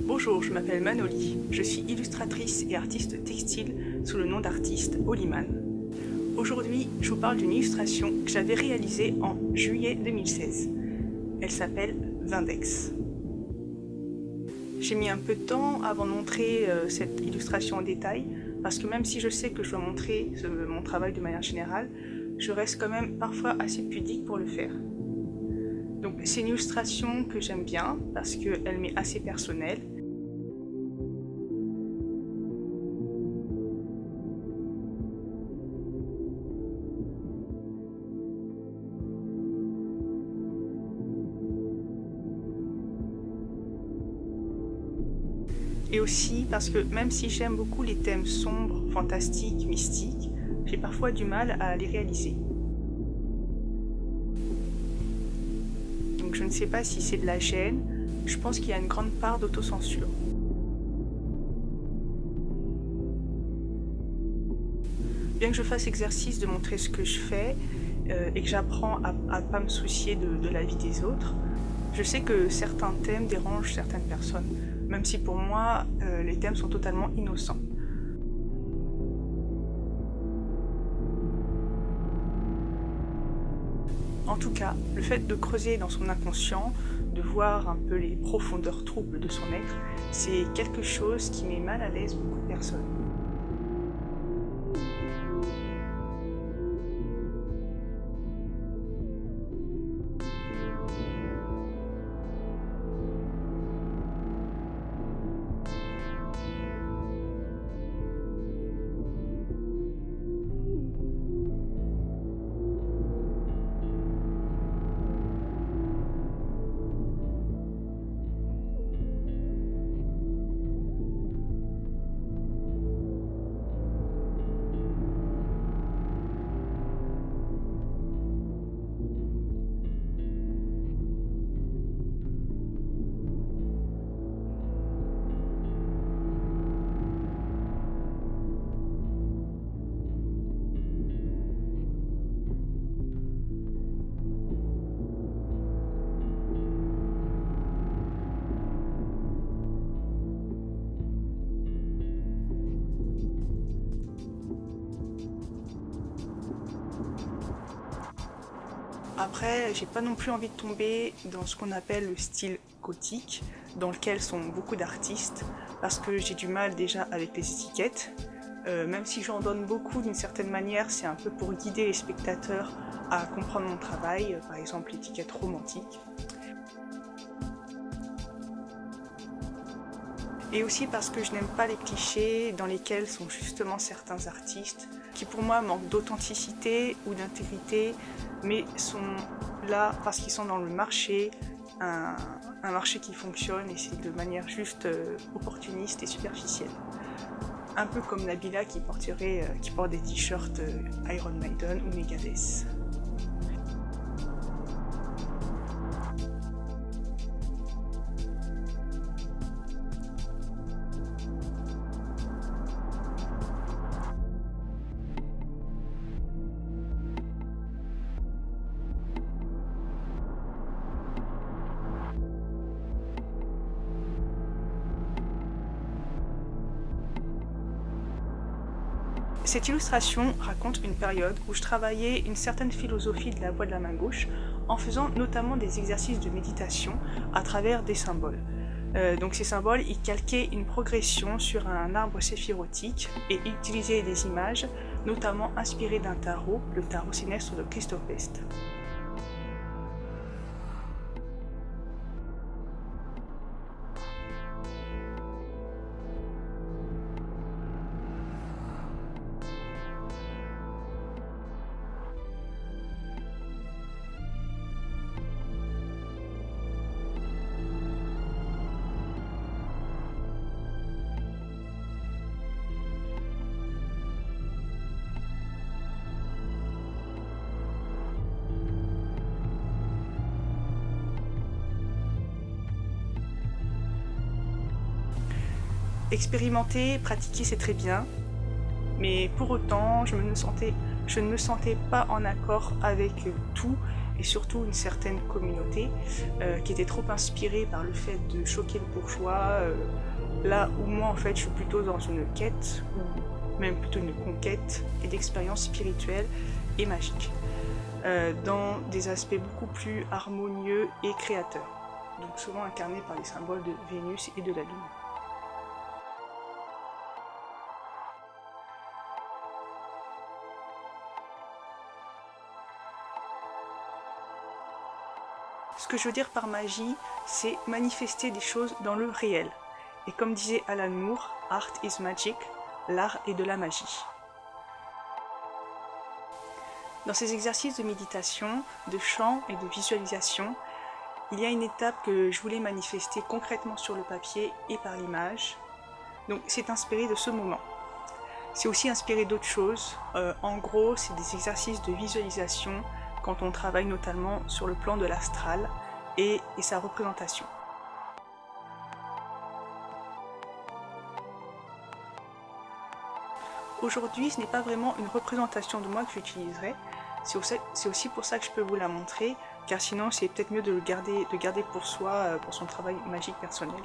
Bonjour, je m'appelle Manoli, je suis illustratrice et artiste textile sous le nom d'artiste Oliman. Aujourd'hui, je vous parle d'une illustration que j'avais réalisée en juillet 2016. Elle s'appelle Vindex. J'ai mis un peu de temps avant de montrer cette illustration en détail, parce que même si je sais que je dois montrer mon travail de manière générale, je reste quand même parfois assez pudique pour le faire. Donc c'est une illustration que j'aime bien, parce qu'elle m'est assez personnelle. Et aussi parce que même si j'aime beaucoup les thèmes sombres, fantastiques, mystiques, j'ai parfois du mal à les réaliser. Donc je ne sais pas si c'est de la gêne, je pense qu'il y a une grande part d'autocensure. Bien que je fasse exercice de montrer ce que je fais et que j'apprends à ne pas me soucier de la vie des autres, je sais que certains thèmes dérangent certaines personnes, même si pour moi, les thèmes sont totalement innocents. En tout cas, le fait de creuser dans son inconscient, de voir un peu les profondeurs troubles de son être, c'est quelque chose qui met mal à l'aise beaucoup de personnes. Après, j'ai pas non plus envie de tomber dans ce qu'on appelle le style gothique, dans lequel sont beaucoup d'artistes, parce que j'ai du mal déjà avec les étiquettes. Même si j'en donne beaucoup d'une certaine manière, c'est un peu pour guider les spectateurs à comprendre mon travail, par exemple l'étiquette romantique. Et aussi parce que je n'aime pas les clichés dans lesquels sont justement certains artistes qui pour moi manquent d'authenticité ou d'intégrité, mais sont là parce qu'ils sont dans le marché, un marché qui fonctionne et c'est de manière juste opportuniste et superficielle. Un peu comme Nabila qui porte des t-shirts Iron Maiden ou Megadeth. Cette illustration raconte une période où je travaillais une certaine philosophie de la voix de la main gauche en faisant notamment des exercices de méditation à travers des symboles. Donc ces symboles, ils calquaient une progression sur un arbre séphirotique et utilisaient des images, notamment inspirées d'un tarot, le tarot sinestre de Christophe Best. Expérimenter, pratiquer, c'est très bien, mais pour autant, je ne me sentais pas en accord avec tout et surtout une certaine communauté qui était trop inspirée par le fait de choquer le bourgeois, là où moi en fait je suis plutôt dans une quête, ou même plutôt une conquête et d'expériences spirituelles et magiques, dans des aspects beaucoup plus harmonieux et créateurs, donc souvent incarnés par les symboles de Vénus et de la Lune. Ce que je veux dire par magie, c'est manifester des choses dans le réel. Et comme disait Alan Moore, Art is magic, l'art est de la magie. Dans ces exercices de méditation, de chant et de visualisation, il y a une étape que je voulais manifester concrètement sur le papier et par l'image. Donc c'est inspiré de ce moment. C'est aussi inspiré d'autres choses. En gros, c'est des exercices de visualisation quand on travaille notamment sur le plan de l'astral et sa représentation. Aujourd'hui, ce n'est pas vraiment une représentation de moi que j'utiliserai, c'est aussi pour ça que je peux vous la montrer, car sinon c'est peut-être mieux de le garder pour soi, pour son travail magique personnel.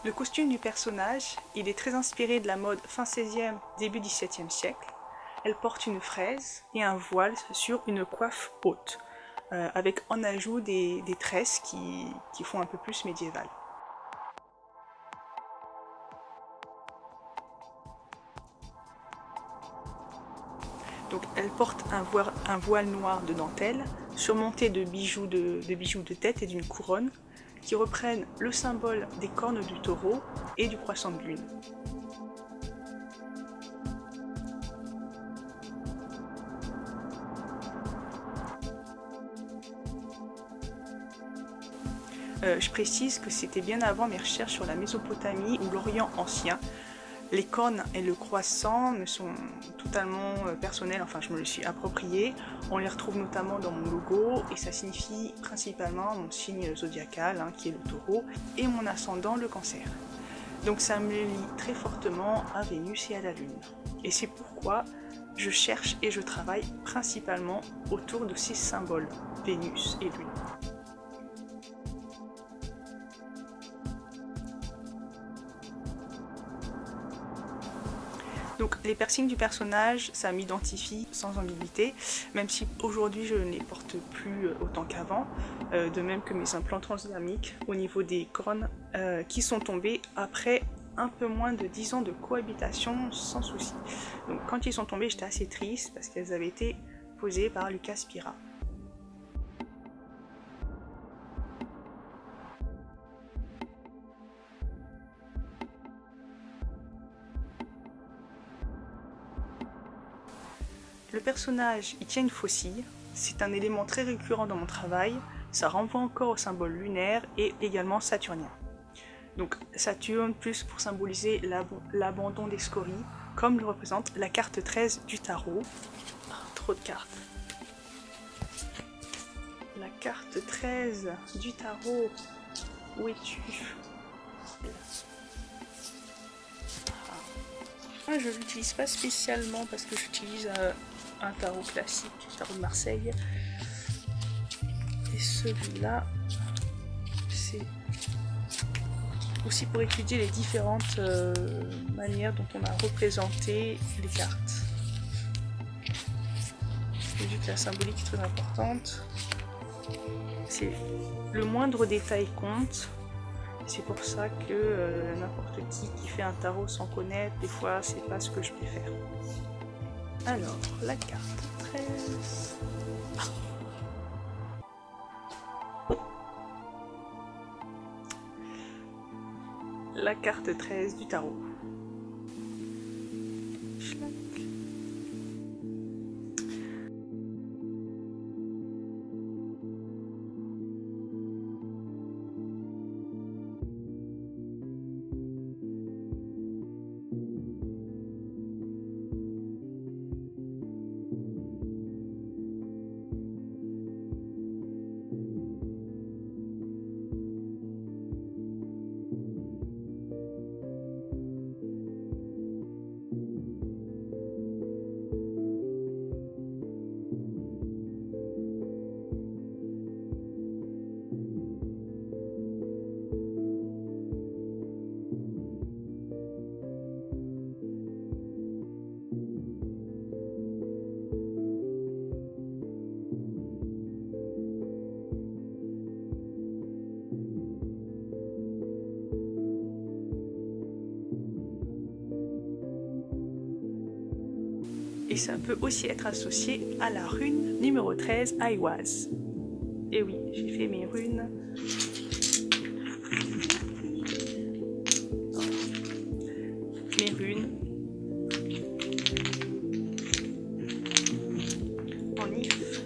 Le costume du personnage, il est très inspiré de la mode fin 16e, début 17e siècle. Elle porte une fraise et un voile sur une coiffe haute, avec en ajout des tresses qui font un peu plus médiéval. Donc elle porte un voile noir de dentelle, surmonté de bijoux de tête et d'une couronne, qui reprennent le symbole des cornes du taureau et du croissant de lune. Je précise que c'était bien avant mes recherches sur la Mésopotamie ou l'Orient ancien. Les cornes et le croissant me sont totalement personnels, enfin je me les suis appropriés. On les retrouve notamment dans mon logo et ça signifie principalement mon signe zodiacal, qui est le taureau, et mon ascendant, le cancer. Donc ça me lie très fortement à Vénus et à la Lune. Et c'est pourquoi je cherche et je travaille principalement autour de ces symboles, Vénus et Lune. Donc les piercings du personnage, ça m'identifie sans ambiguïté, même si aujourd'hui je ne les porte plus autant qu'avant, de même que mes implants transdermiques au niveau des cornes qui sont tombés après un peu moins de 10 ans de cohabitation sans souci. Donc quand ils sont tombés, j'étais assez triste parce qu'elles avaient été posées par Lucas Spira. Le personnage, il tient une faucille, c'est un élément très récurrent dans mon travail, ça renvoie encore au symbole lunaire et également saturnien. Donc Saturne plus pour symboliser l'abandon des scories, comme le représente la carte 13 du tarot. Oh, trop de cartes. La carte 13 du tarot, où es-tu? Je ne l'utilise pas spécialement parce que j'utilise un tarot classique, le tarot de Marseille. Et celui-là, c'est aussi pour étudier les différentes manières dont on a représenté les cartes. J'ai vu que la symbolique est très importante. C'est le moindre détail compte. C'est pour ça que n'importe qui fait un tarot sans connaître, des fois c'est pas ce que je préfère. Alors, la carte 13. la carte 13 du tarot. Schlac. Et ça peut aussi être associé à la rune numéro 13, Aiwaz. Et oui, j'ai fait mes runes. Mes runes. En if.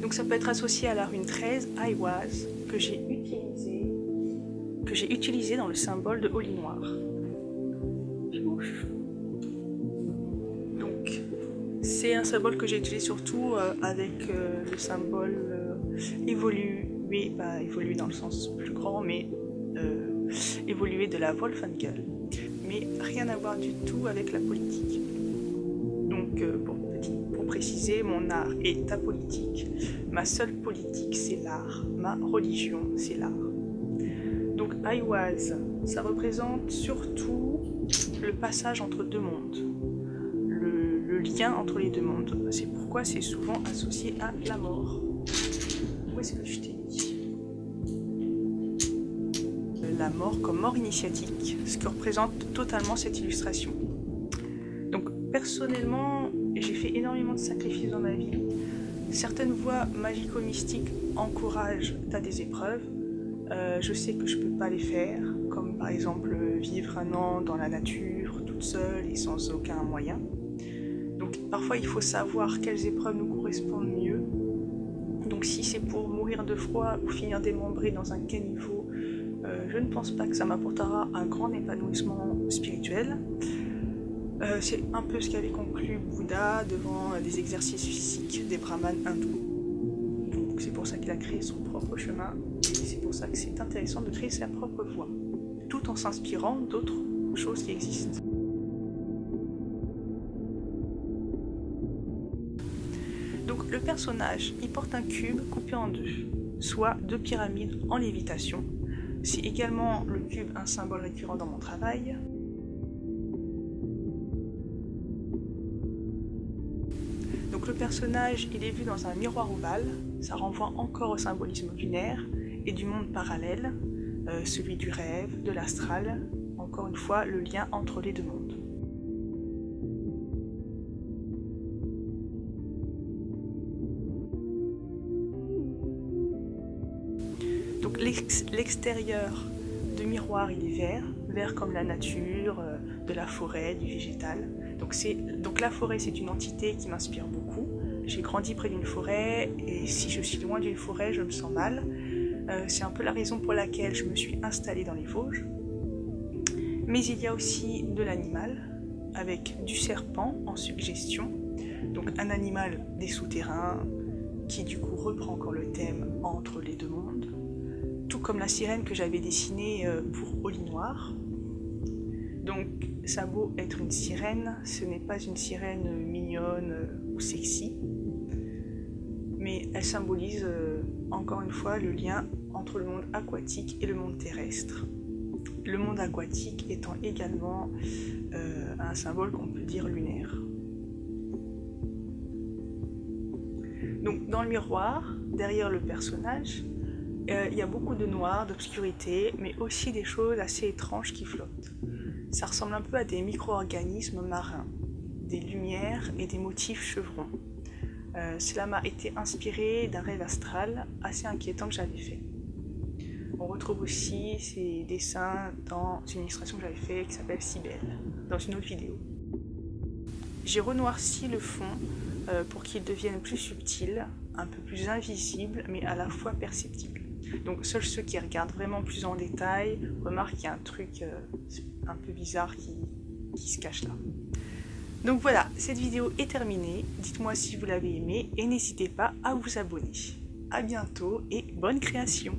Donc ça peut être associé à la rune 13, Aiwaz, que j'ai utilisé dans le symbole de Oli Noir. Donc c'est un symbole que j'ai utilisé surtout avec le symbole évolué dans le sens plus grand, mais évolué de la Wolfangel, mais rien à voir du tout avec la politique. Donc pour préciser, mon art est apolitique, ma seule politique c'est l'art, ma religion c'est l'art. Donc Aiwaz, ça représente surtout le passage entre deux mondes, le lien entre les deux mondes. C'est pourquoi c'est souvent associé à la mort. Où est-ce que je t'ai mis? La mort comme mort initiatique, ce que représente totalement cette illustration. Donc personnellement, j'ai fait énormément de sacrifices dans ma vie. Certaines voies magico-mystiques encouragent à des épreuves. Je sais que je peux pas les faire, comme par exemple vivre un an dans la nature, toute seule et sans aucun moyen. Donc parfois il faut savoir quelles épreuves nous correspondent mieux. Donc si c'est pour mourir de froid ou finir démembré dans un caniveau, je ne pense pas que ça m'apportera un grand épanouissement spirituel. C'est un peu ce qu'avait conclu Bouddha devant des exercices physiques des brahmanes hindous. Donc c'est pour ça qu'il a créé son propre chemin. C'est pour ça que c'est intéressant de créer sa propre voie, tout en s'inspirant d'autres choses qui existent. Donc le personnage, il porte un cube coupé en deux, soit deux pyramides en lévitation. C'est également le cube un symbole récurrent dans mon travail. Donc le personnage, il est vu dans un miroir ovale, ça renvoie encore au symbolisme lunaire et du monde parallèle, celui du rêve, de l'astral, encore une fois le lien entre les deux mondes. Donc l'extérieur du miroir il est vert, vert comme la nature, de la forêt, du végétal. Donc la forêt c'est une entité qui m'inspire beaucoup. J'ai grandi près d'une forêt et si je suis loin d'une forêt je me sens mal. C'est un peu la raison pour laquelle je me suis installée dans les Vosges. Mais il y a aussi de l'animal, avec du serpent en suggestion. Donc un animal des souterrains, qui du coup reprend encore le thème entre les deux mondes. Tout comme la sirène que j'avais dessinée pour Oli Noir. Donc ça a beau être une sirène, ce n'est pas une sirène mignonne ou sexy. Mais elle symbolise encore une fois le lien entre le monde aquatique et le monde terrestre. Le monde aquatique étant également un symbole qu'on peut dire lunaire. Donc dans le miroir, derrière le personnage, il y a beaucoup de noir, d'obscurité, mais aussi des choses assez étranges qui flottent. Ça ressemble un peu à des micro-organismes marins, des lumières et des motifs chevrons. Cela m'a été inspiré d'un rêve astral assez inquiétant que j'avais fait. On retrouve aussi ces dessins dans une illustration que j'avais fait qui s'appelle Cybèle, dans une autre vidéo. J'ai renoirci le fond pour qu'il devienne plus subtil, un peu plus invisible, mais à la fois perceptible. Donc seuls ceux qui regardent vraiment plus en détail remarquent qu'il y a un truc un peu bizarre qui se cache là. Donc voilà, cette vidéo est terminée. Dites-moi si vous l'avez aimée et n'hésitez pas à vous abonner. A bientôt et bonne création!